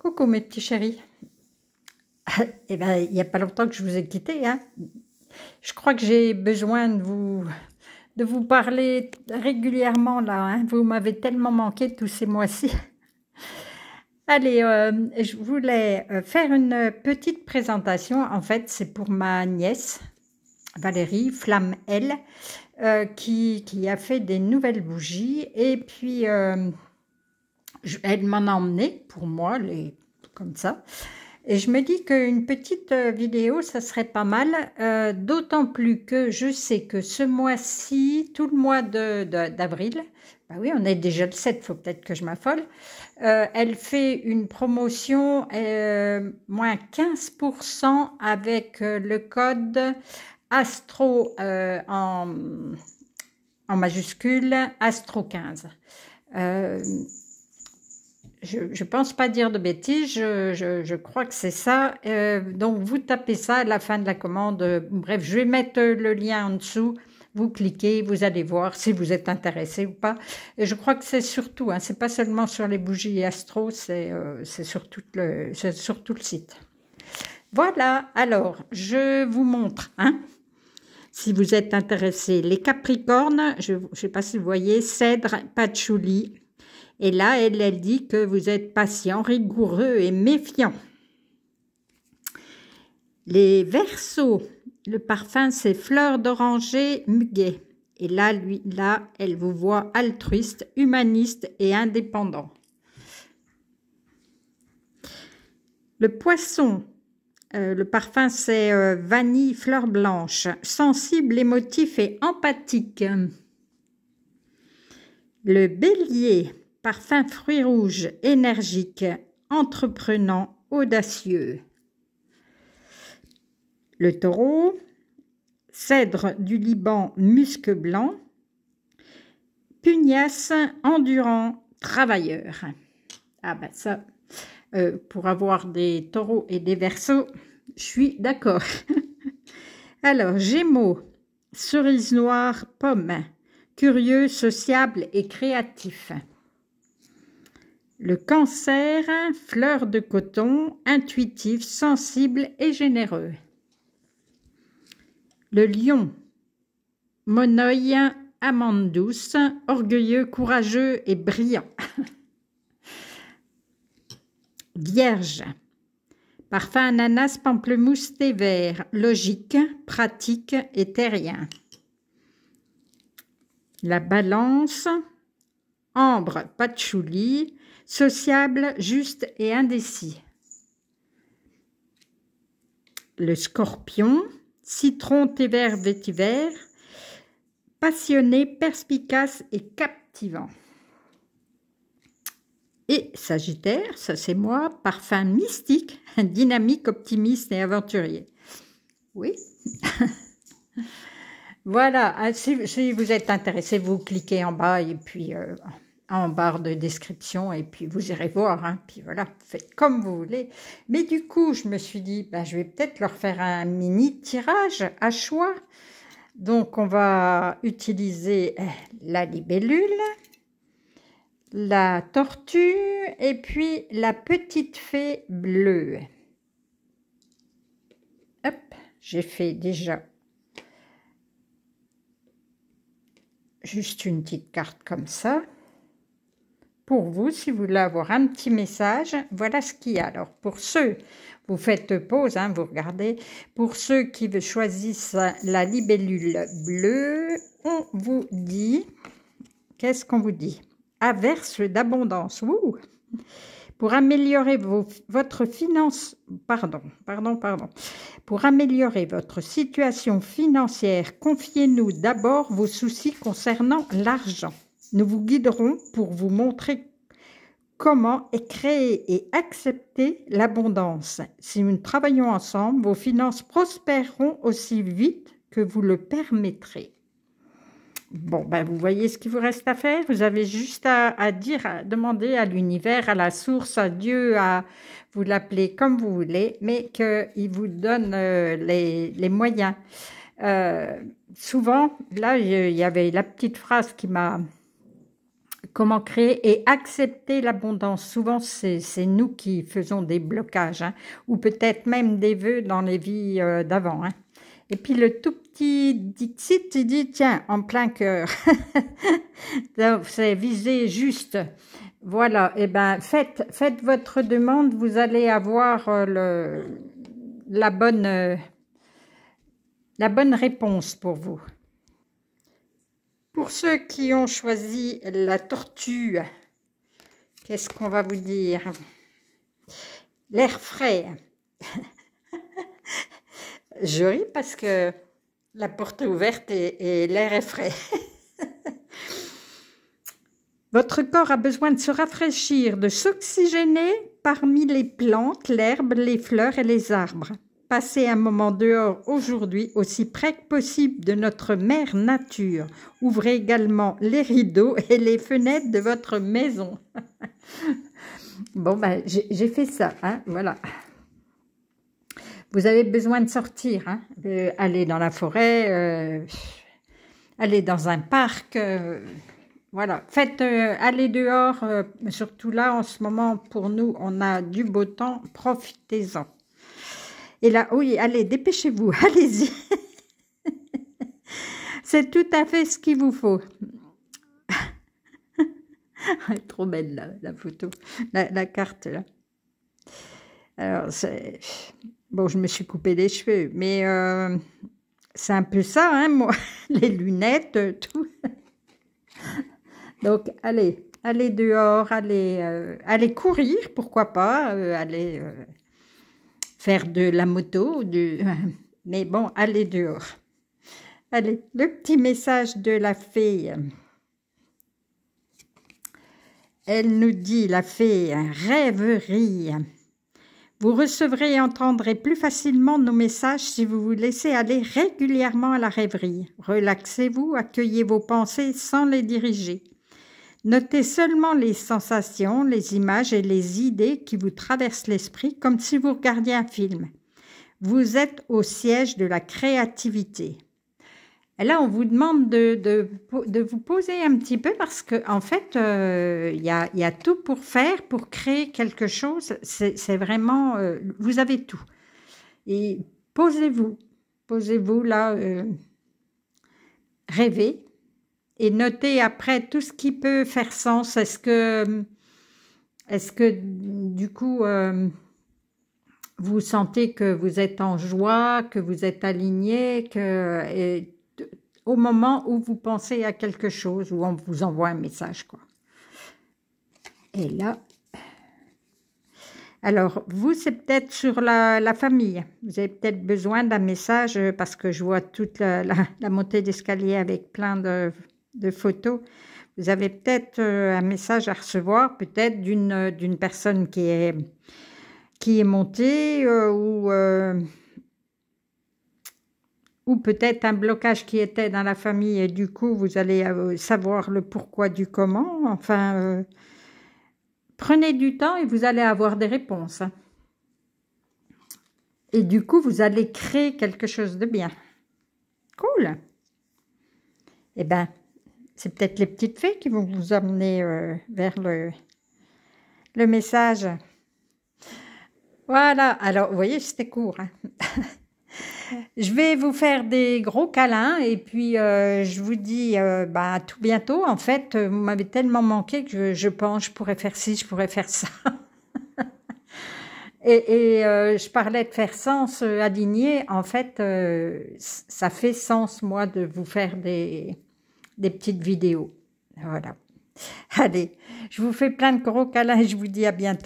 Coucou mes petits chéris. Eh bien, il n'y a pas longtemps que je vous ai quitté, hein. Je crois que j'ai besoin de vous parler régulièrement là, hein. Vous m'avez tellement manqué tous ces mois-ci. Allez, je voulais faire une petite présentation. En fait, c'est pour ma nièce, Valérie, Flamme L, qui a fait des nouvelles bougies. Et puis, elle m'en a emmené pour moi, comme ça. Et je me dis qu'une petite vidéo, ça serait pas mal, d'autant plus que je sais que ce mois-ci, tout le mois d'avril, bah oui, on est déjà le 7, il faut peut-être que je m'affole, elle fait une promotion moins 15% avec le code ASTRO en majuscule, ASTRO 15. Je pense pas dire de bêtises, je crois que c'est ça. Donc vous tapez ça à la fin de la commande. Bref, je vais mettre le lien en dessous. Vous cliquez, vous allez voir si vous êtes intéressé ou pas. Et je crois que c'est surtout, hein, c'est pas seulement sur les bougies Astro, c'est sur tout le site. Voilà, alors je vous montre, hein, si vous êtes intéressé. Les Capricornes, je ne sais pas si vous voyez, cèdre, patchouli. Et là, elle dit que vous êtes patient, rigoureux et méfiant. Les Verseaux, le parfum, c'est fleur d'oranger muguet. Et là, elle vous voit altruiste, humaniste et indépendant. Le Poisson, le parfum, c'est vanille, fleur blanche, sensible, émotif et empathique. Le Bélier, parfum fruits rouges, énergique, entreprenant, audacieux. Le Taureau, cèdre du Liban, musc blanc, pugnace, endurant, travailleur. Ah ben ça, pour avoir des taureaux et des Verseaux, je suis d'accord. Alors, Gémeaux, cerise noire, pomme, curieux, sociable et créatif. Le Cancer, fleur de coton, intuitif, sensible et généreux. Le Lion, monoeil, amande douce, orgueilleux, courageux et brillant. Vierge, parfum ananas, pamplemousse, thé vert, logique, pratique et terrien. La Balance, ambre, patchouli, sociable, juste et indécis. Le Scorpion, citron, thé vert, vétiver, passionné, perspicace et captivant. Et Sagittaire, ça c'est moi, parfum mystique, dynamique, optimiste et aventurier. Oui. Voilà, si vous êtes intéressé, vous cliquez en bas et puis en barre de description et puis vous irez voir, hein, puis voilà, faites comme vous voulez. Mais du coup, je me suis dit, ben, je vais peut-être leur faire un mini tirage à choix. Donc, on va utiliser la libellule, la tortue et puis la petite fée bleue. Hop, j'ai fait déjà juste une petite carte comme ça. Pour vous, si vous voulez avoir un petit message, voilà ce qu'il y a. Alors, pour ceux, vous faites pause, hein, vous regardez. Pour ceux qui choisissent la libellule bleue, on vous dit, qu'est-ce qu'on vous dit? Averse d'abondance. Pour améliorer votre finance, Pour améliorer votre situation financière, confiez-nous d'abord vos soucis concernant l'argent. Nous vous guiderons pour vous montrer comment créer et accepter l'abondance. Si nous travaillons ensemble, vos finances prospéreront aussi vite que vous le permettrez. Bon, ben vous voyez ce qu'il vous reste à faire. Vous avez juste à demander à l'univers, à la source, à Dieu, vous l'appelez comme vous voulez, mais qu'il vous donne les moyens. Souvent, là, il y avait la petite phrase Comment créer et accepter l'abondance. Souvent, c'est nous qui faisons des blocages, hein, ou peut-être même des vœux dans les vies d'avant. Hein. Et puis le tout petit Dixit, il dit, tiens, en plein cœur. C'est visé juste. Voilà, et ben faites votre demande, vous allez avoir la bonne réponse pour vous. Pour ceux qui ont choisi la tortue, qu'est-ce qu'on va vous dire? L'air frais. Je ris parce que la porte est ouverte et l'air est frais. Votre corps a besoin de se rafraîchir, de s'oxygéner parmi les plantes, l'herbe, les fleurs et les arbres. Passez un moment dehors aujourd'hui, aussi près que possible de notre mère nature. Ouvrez également les rideaux et les fenêtres de votre maison. Bon, ben, j'ai fait ça, hein, voilà. Vous avez besoin de sortir, hein, aller dans la forêt, aller dans un parc, voilà. Faites aller dehors, surtout là, en ce moment, pour nous, on a du beau temps, profitez-en. Et là, oui, allez, dépêchez-vous, allez-y. C'est tout à fait ce qu'il vous faut. Elle est trop belle, là, la photo, la carte, là. Alors, c'est... Bon, je me suis coupé les cheveux, mais c'est un peu ça, hein, moi. Les lunettes, tout. Donc, allez dehors, allez courir, pourquoi pas, allez... faire de la moto, mais bon, allez dehors. Allez, le petit message de la fée. Elle nous dit, la fée, rêverie. Vous recevrez et entendrez plus facilement nos messages si vous vous laissez aller régulièrement à la rêverie. Relaxez-vous, accueillez vos pensées sans les diriger. Notez seulement les sensations, les images et les idées qui vous traversent l'esprit comme si vous regardiez un film. Vous êtes au siège de la créativité. Et là, on vous demande de vous poser un petit peu parce qu'en fait, il y a tout pour faire, pour créer quelque chose. C'est vraiment, vous avez tout. Et posez-vous là, rêvez. Et notez après tout ce qui peut faire sens. Est-ce que du coup, vous sentez que vous êtes en joie, que vous êtes aligné, au moment où vous pensez à quelque chose, où on vous envoie un message, quoi. Et là, alors, vous, c'est peut-être sur la famille. Vous avez peut-être besoin d'un message, parce que je vois toute la montée d'escalier avec plein de photos. Vous avez peut-être un message à recevoir, peut-être d'une personne qui est montée, ou peut-être un blocage qui était dans la famille et du coup, vous allez savoir le pourquoi du comment. Enfin, prenez du temps et vous allez avoir des réponses. Et du coup, vous allez créer quelque chose de bien. Cool. Eh bien, c'est peut-être les petites fées qui vont vous emmener vers le message. Voilà. Alors, vous voyez, c'était court, hein. Je vais vous faire des gros câlins et puis je vous dis à tout bientôt. En fait, vous m'avez tellement manqué que je pense je pourrais faire ci, je pourrais faire ça. et je parlais de faire sens, aligné. En fait, ça fait sens, moi, de vous faire des petites vidéos. Voilà. Allez, je vous fais plein de gros câlins et je vous dis à bientôt.